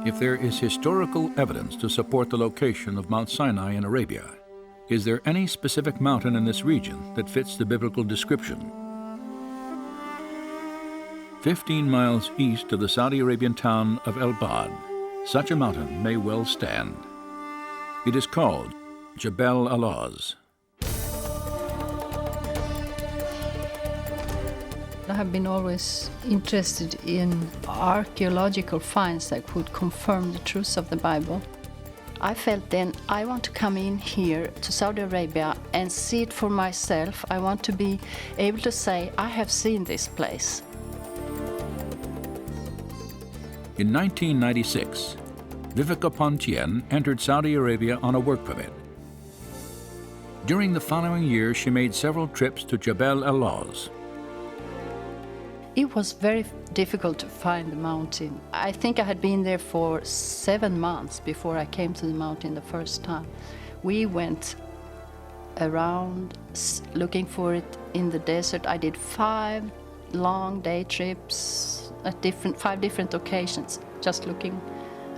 If there is historical evidence to support the location of Mount Sinai in Arabia, is there any specific mountain in this region that fits the biblical description? 15 miles east of the Saudi Arabian town of El Bad, such a mountain may well stand. It is called Jebel Allah. I have been always interested in archaeological finds that could confirm the truth of the Bible. I felt then I want to come in here to Saudi Arabia and see it for myself. I want to be able to say, I have seen this place. In 1996, Vivica Pontien entered Saudi Arabia on a work permit. During the following year, she made several trips to Jebel Allah. It was very difficult to find the mountain. I think I had been there for 7 months before I came to the mountain the first time. We went around looking for it in the desert. I did 5 long day trips at 5 different occasions, just looking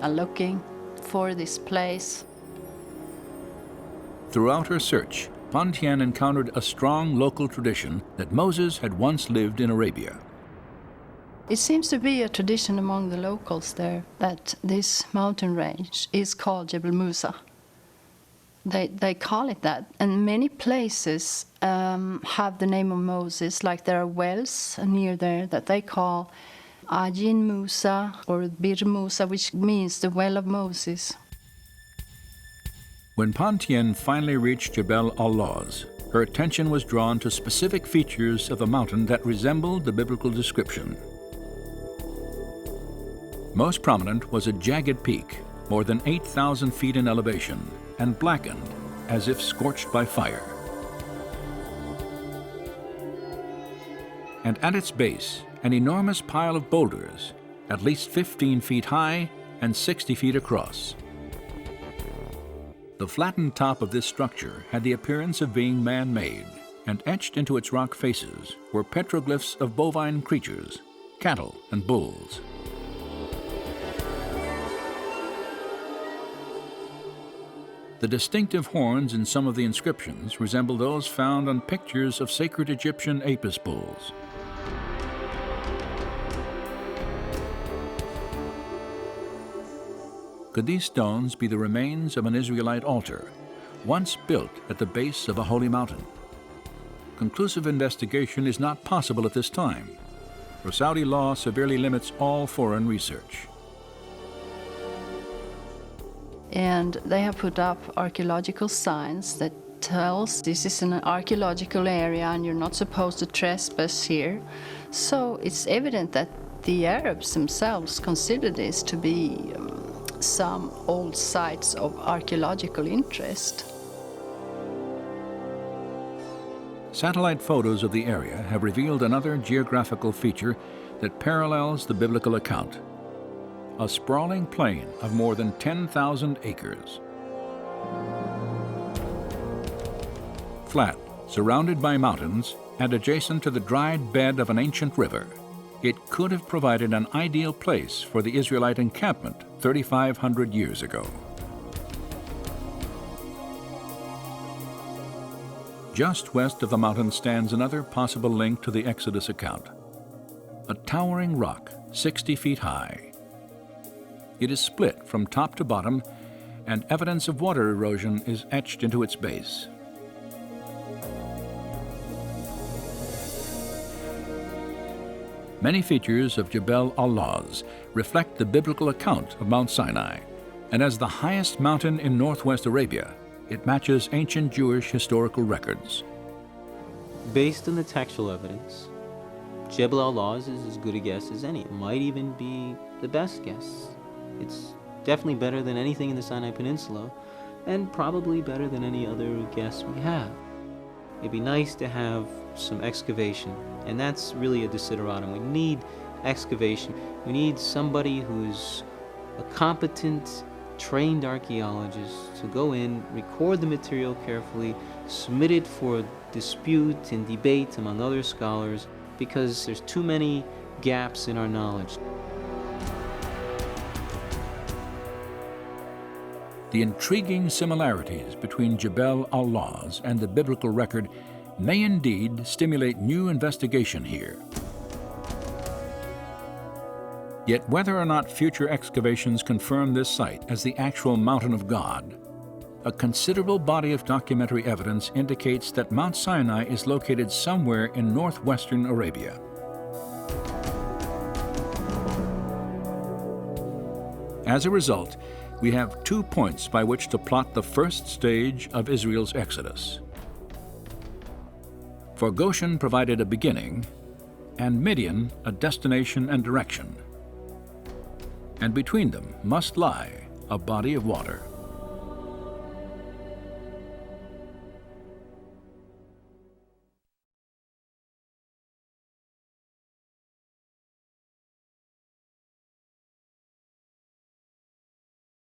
and looking for this place. Throughout her search, Pontien encountered a strong local tradition that Moses had once lived in Arabia. It seems to be a tradition among the locals there that this mountain range is called Jebel Musa. They call it that, and many places have the name of Moses, like there are wells near there that they call Ajin Musa or Bir Musa, which means the well of Moses. When Pontien finally reached Jebel Allah, her attention was drawn to specific features of the mountain that resembled the biblical description. Most prominent was a jagged peak, more than 8,000 feet in elevation, and blackened as if scorched by fire. And at its base, an enormous pile of boulders, at least 15 feet high and 60 feet across. The flattened top of this structure had the appearance of being man-made, and etched into its rock faces were petroglyphs of bovine creatures, cattle and bulls. The distinctive horns in some of the inscriptions resemble those found on pictures of sacred Egyptian Apis bulls. Could these stones be the remains of an Israelite altar, once built at the base of a holy mountain? Conclusive investigation is not possible at this time, for Saudi law severely limits all foreign research. And they have put up archaeological signs that tells this is an archaeological area and you're not supposed to trespass here. So it's evident that the Arabs themselves consider this to be some old sites of archaeological interest. Satellite photos of the area have revealed another geographical feature that parallels the biblical account: a sprawling plain of more than 10,000 acres. Flat, surrounded by mountains, and adjacent to the dried bed of an ancient river, it could have provided an ideal place for the Israelite encampment 3,500 years ago. Just west of the mountain stands another possible link to the Exodus account: a towering rock 60 feet high. It is split from top to bottom, and evidence of water erosion is etched into its base. Many features of Jebel Allah reflect the biblical account of Mount Sinai, and as the highest mountain in northwest Arabia, it matches ancient Jewish historical records. Based on the textual evidence, Jebel Allah is as good a guess as any. It might even be the best guess. It's definitely better than anything in the Sinai Peninsula, and probably better than any other guess we have. It'd be nice to have some excavation, and that's really a desideratum. We need excavation. We need somebody who's a competent, trained archaeologist to go in, record the material carefully, submit it for dispute and debate among other scholars, because there's too many gaps in our knowledge. The intriguing similarities between Jebel al-Lawz and the biblical record may indeed stimulate new investigation here. Yet whether or not future excavations confirm this site as the actual Mountain of God, a considerable body of documentary evidence indicates that Mount Sinai is located somewhere in northwestern Arabia. As a result, we have 2 points by which to plot the first stage of Israel's exodus. For Goshen provided a beginning, and Midian a destination and direction. And between them must lie a body of water.